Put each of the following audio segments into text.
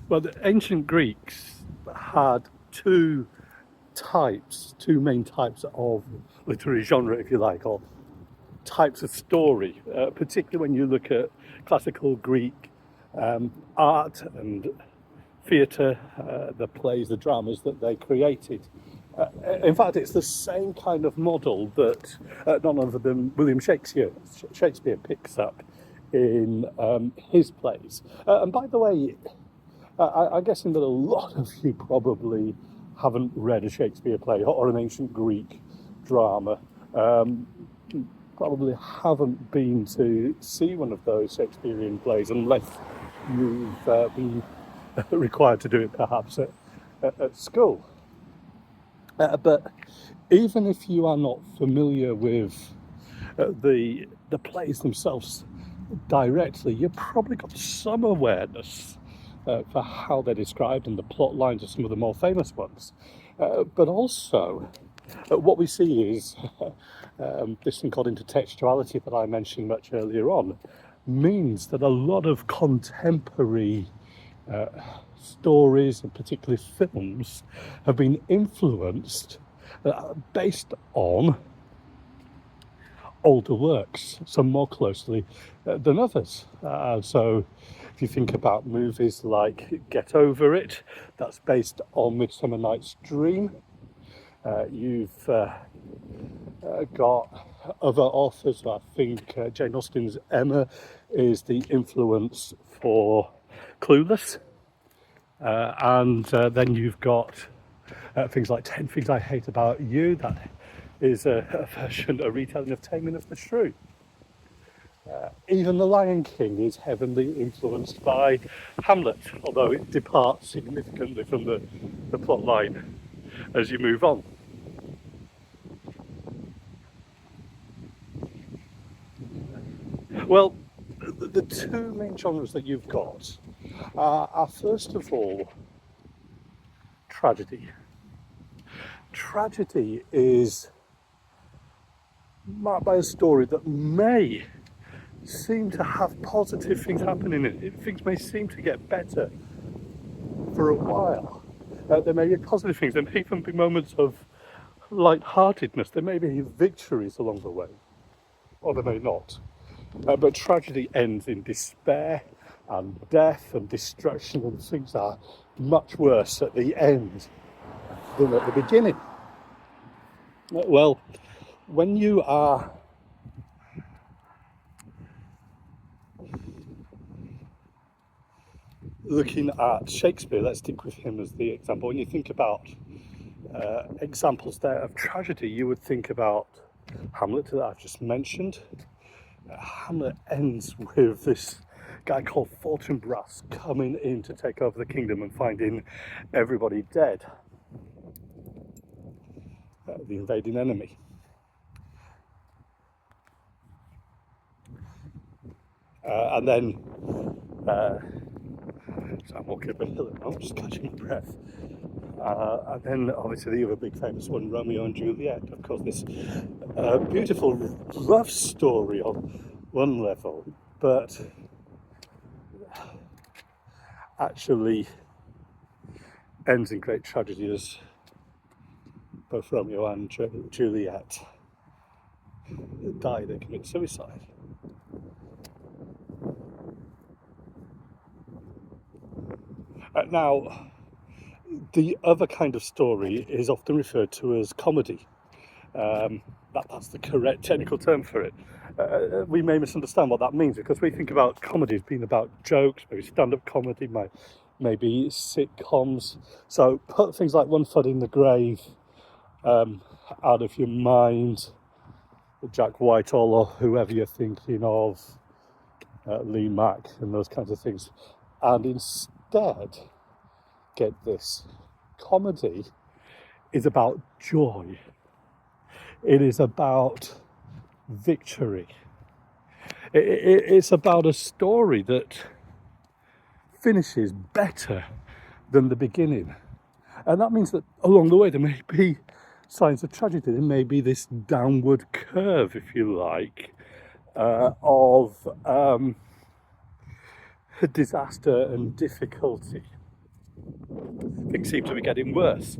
Well, the ancient Greeks had two main types of literary genre, if you like, or types of story, particularly when you look at classical Greek art and theatre, the plays, the dramas that they created. In fact, it's the same kind of model that none other than William Shakespeare picks up in his plays. And by the way, I'm guessing that a lot of you probably haven't read a Shakespeare play or an ancient Greek drama. Probably haven't been to see one of those Shakespearean plays unless you've been required to do it perhaps at school. But even if you are not familiar with the plays themselves directly, you've probably got some awareness for how they're described and the plot lines of some of the more famous ones. But also, what we see is this thing called intertextuality that I mentioned much earlier on means that a lot of contemporary stories and particularly films have been influenced based on older works, some more closely than others. So if you think about movies like Get Over It, that's based on Midsummer Night's Dream. You've got other authors. I think Jane Austen's Emma is the influence for Clueless. And then you've got things like 10 Things I Hate About You. That is a retelling of Taming of the Shrew. Even The Lion King is heavily influenced by Hamlet, although it departs significantly from the plot line as you move on. Well, the two main genres that you've got are first of all tragedy. Tragedy is marked by a story that may seem to have positive things happening in it. Things may seem to get better for a while. There may be positive things. There may even be moments of light-heartedness. There may be victories along the way, or there may not. But tragedy ends in despair and death and destruction, and things are much worse at the end than at the beginning. Well, when you are looking at Shakespeare, let's stick with him as the example. When you think about examples there of tragedy, you would think about Hamlet that I've just mentioned. Hamlet ends with this guy called Fortinbras coming in to take over the kingdom and finding everybody dead, the invading enemy. And then, so I'm walking up a hill and I'm just catching my breath. And then obviously the other big famous one, Romeo and Juliet, of course, this beautiful love story on one level, but actually ends in great tragedy as both Romeo and Juliet die, they commit suicide. Now, the other kind of story is often referred to as comedy. That's the correct technical term for it. We may misunderstand what that means because we think about comedy as being about jokes, maybe stand-up comedy, maybe sitcoms. So put things like One Foot in the Grave out of your mind, Jack Whitehall or whoever you're thinking of, Lee Mack and those kinds of things. And instead, get this, comedy is about joy. It is about victory. It's about a story that finishes better than the beginning. And that means that along the way there may be signs of tragedy. There may be this downward curve, if you like, of disaster and difficulty. Things seem to be getting worse.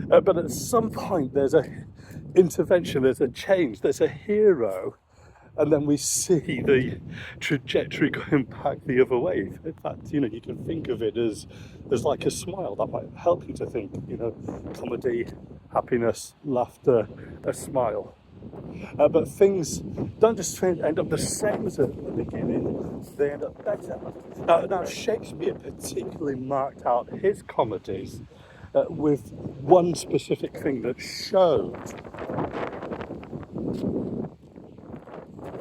But at some point, there's an intervention, there's a change, there's a hero, and then we see the trajectory going back the other way. In fact, you can think of it as like a smile. That might help you to think, comedy, happiness, laughter, a smile. But things don't just end up the same as at the beginning, they end up better. Now Shakespeare particularly marked out his comedies with one specific thing that showed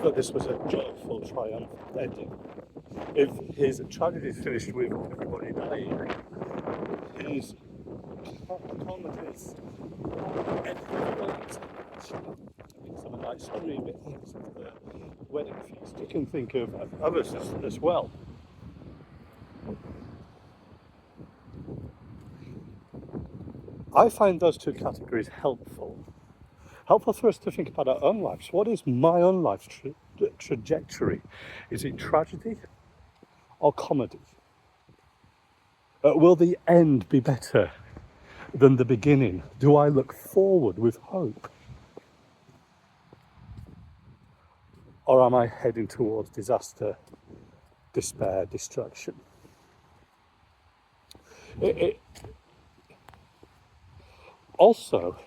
that this was a joyful, triumphant ending. If his tragedies finished with everybody dying, his comedies ended with relaxing. Something like screaming at the wedding feast. You can think of others as well. I find those two categories helpful for us to think about our own lives. What is my own life's trajectory? Is it tragedy or comedy? Will the end be better than the beginning? Do I look forward with hope? Or am I heading towards disaster, despair, destruction? It also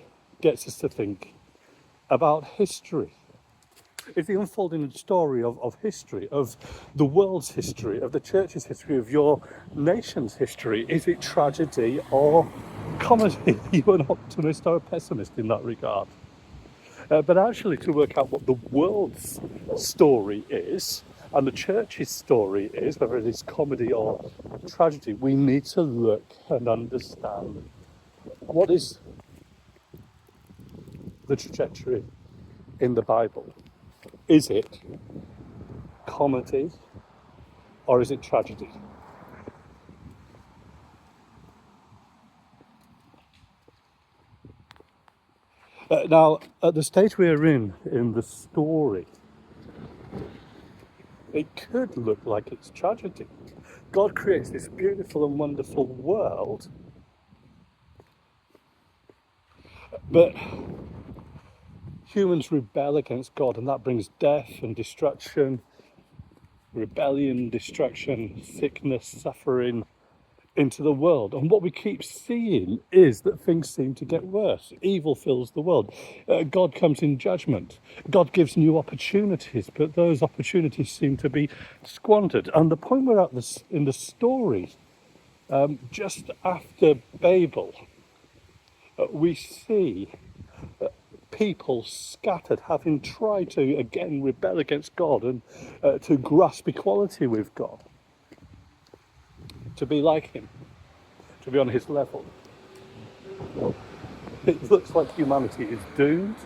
gets us to think about history. Is the unfolding story of history, of the world's history, of the church's history, of your nation's history, is it tragedy or comedy? Are you an optimist or a pessimist in that regard? But actually, to work out what the world's story is and the church's story is, whether it is comedy or tragedy, we need to look and understand what is the trajectory in the Bible. Is it comedy or is it tragedy? Now, at the stage we're in the story, it could look like it's tragedy. God creates this beautiful and wonderful world, but humans rebel against God, and that brings death and destruction, rebellion, destruction, sickness, suffering into the world. And what we keep seeing is that things seem to get worse. Evil fills the world. God comes in judgment. God gives new opportunities, but those opportunities seem to be squandered. And the point we're at in the story, just after Babel, we see people scattered, having tried to again rebel against God and to grasp equality with God, to be like him, to be on his level. It looks like humanity is doomed.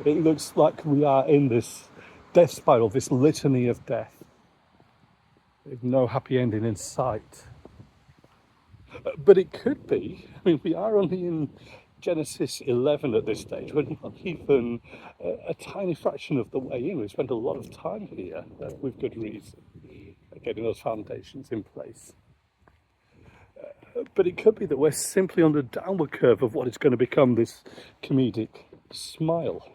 It looks like we are in this death spiral, this litany of death, with no happy ending in sight. But it could be, we are only in Genesis 11 at this stage. We're not even a tiny fraction of the way in. We spent a lot of time here with good reason, getting those foundations in place. But it could be that we're simply on the downward curve of what is going to become this comedic smile.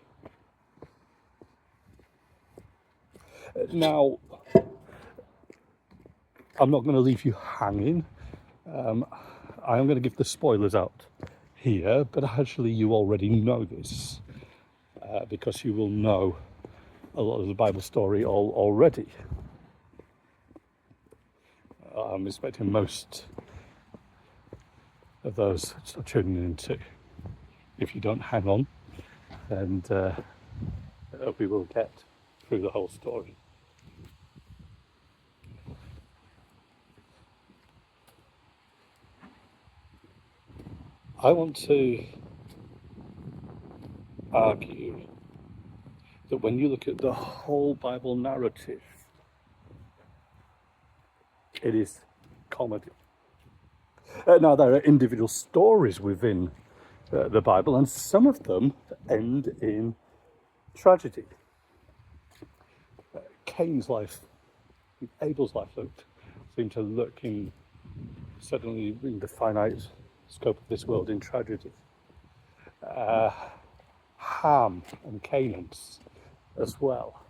Now, I'm not going to leave you hanging. I am going to give the spoilers out here, but actually you already know this because you will know a lot of the Bible story already. I'm expecting most of those tuning into. If you don't hang on, and we will get through the whole story. I want to argue that when you look at the whole Bible narrative, it is comedy. Now, there are individual stories within the Bible, and some of them end in tragedy. Cain's life, Abel's life seem to look in certainly in the finite scope of this world in tragedy. Ham and Canaans as well.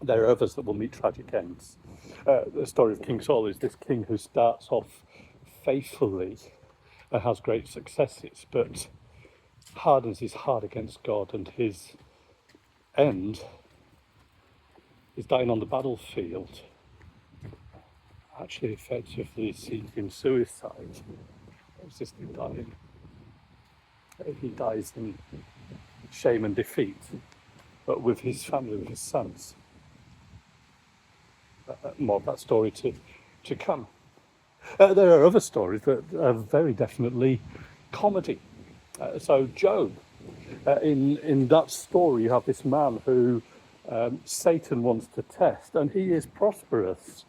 There are others that will meet tragic ends. The story of King Saul is this king who starts off faithfully and has great successes, but hardens his heart against God, and his end is dying on the battlefield, actually effectively seeking suicide, resisting dying. He dies in shame and defeat, but with his family, with his sons. More of that story to come. There are other stories that are very definitely comedy. So Job, in that story, you have this man who Satan wants to test, and he is prosperous.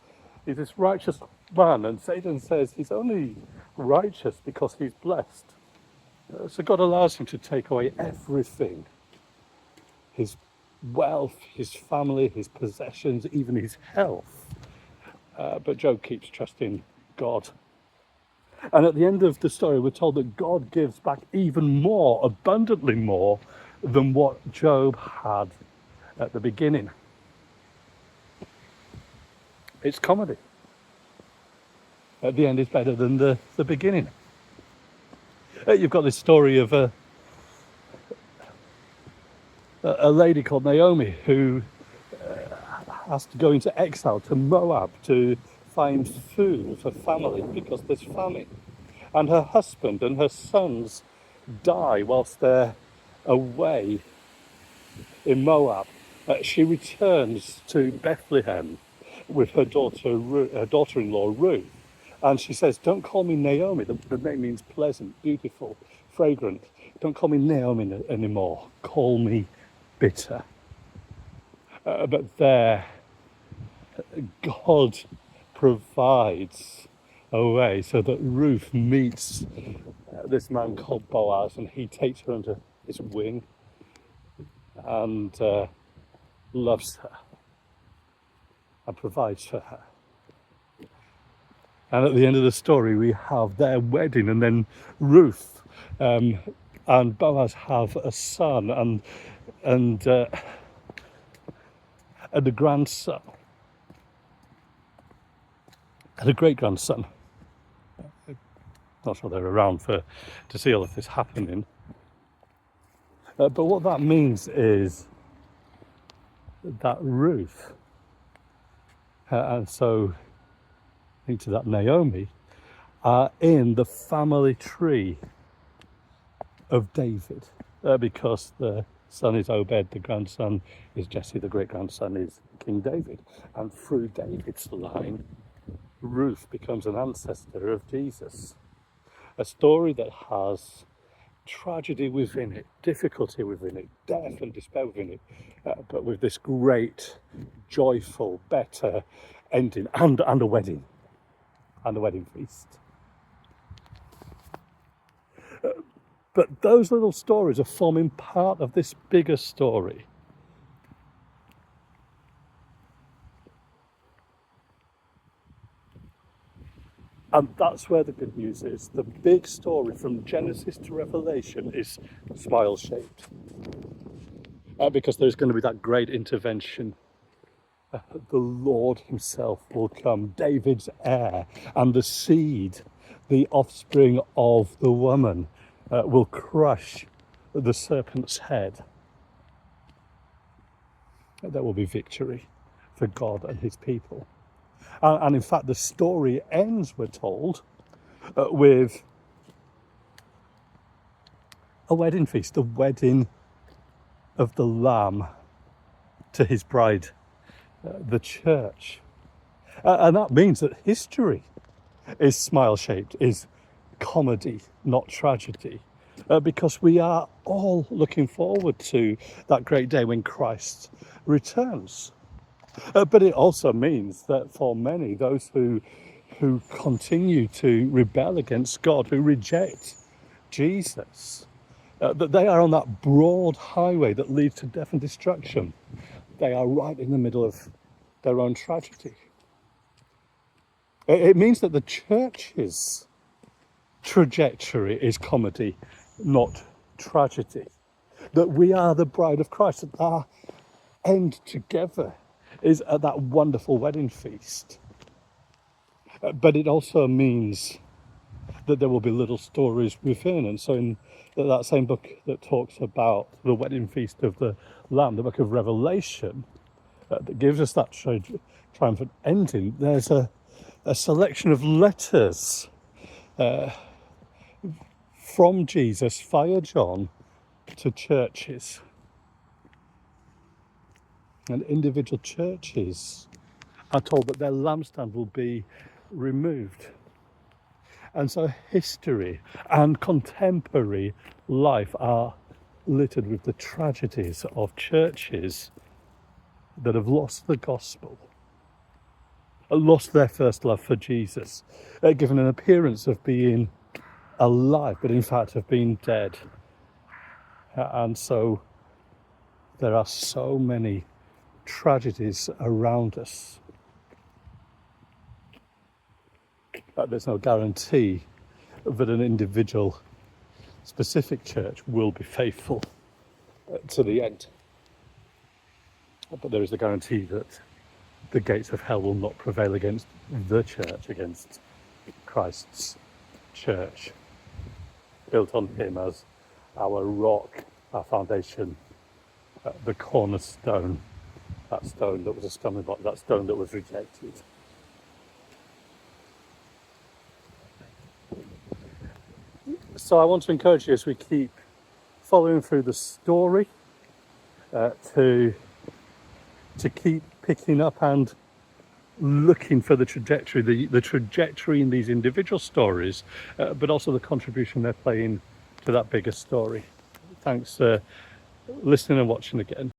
He's this righteous man, and Satan says he's only righteous because he's blessed. So God allows him to take away everything: his wealth, his family, his possessions, even his health. But Job keeps trusting God. And at the end of the story, we're told that God gives back even more, abundantly more, than what Job had at the beginning. It's comedy. At the end is better than the beginning. You've got this story of a lady called Naomi who has to go into exile to Moab to find food for family because there's famine. And her husband and her sons die whilst they're away in Moab. She returns to Bethlehem with her daughter-in-law Ruth, and she says, "Don't call me Naomi." The name means pleasant, beautiful, fragrant. "Don't call me Naomi anymore. Call me bitter." But there, God provides a way so that Ruth meets this man called Boaz, and he takes her under his wing and loves her and provides for her. And at the end of the story, we have their wedding, and then Ruth and Boaz have a son and a grandson and a great-grandson. Not sure they're around to see all of this happening. But what that means is that Ruth, and so into that Naomi, are in the family tree of David, because the son is Obed, the grandson is Jesse, the great-grandson is King David. And through David's line, Ruth becomes an ancestor of Jesus. A story that has tragedy within it, difficulty within it, death and despair within it, but with this great, joyful, better ending, and a wedding feast. But those little stories are forming part of this bigger story. And that's where the good news is. The big story from Genesis to Revelation is smile-shaped. Because there's going to be that great intervention. The Lord himself will come, David's heir, and the seed, the offspring of the woman, will crush the serpent's head. There will be victory for God and his people. And in fact, the story ends, we're told, with a wedding feast, the wedding of the Lamb to his bride, the church. And that means that history is smile-shaped, is comedy, not tragedy, because we are all looking forward to that great day when Christ returns. But it also means that for many, those who continue to rebel against God, who reject Jesus, that they are on that broad highway that leads to death and destruction. They are right in the middle of their own tragedy. It means that the church's trajectory is comedy, not tragedy. That we are the bride of Christ, that our end together is at that wonderful wedding feast. But it also means that there will be little stories within. And so in that same book that talks about the wedding feast of the Lamb, the book of Revelation, that gives us that triumphant ending, there's a selection of letters from Jesus via John to churches. And individual churches are told that their lampstand will be removed. And so history and contemporary life are littered with the tragedies of churches that have lost the gospel, lost their first love for Jesus, given an appearance of being alive, but in fact have been dead. And so there are so many tragedies around us. There's no guarantee that an individual specific church will be faithful to the end. But there is the guarantee that the gates of hell will not prevail against the church, against Christ's church, built on him as our rock, our foundation, the cornerstone, that stone that was a stumbling block, that stone that was rejected. So I want to encourage you, as we keep following through the story, to keep picking up and looking for the trajectory, the trajectory in these individual stories, but also the contribution they're playing to that bigger story. Thanks for listening and watching again.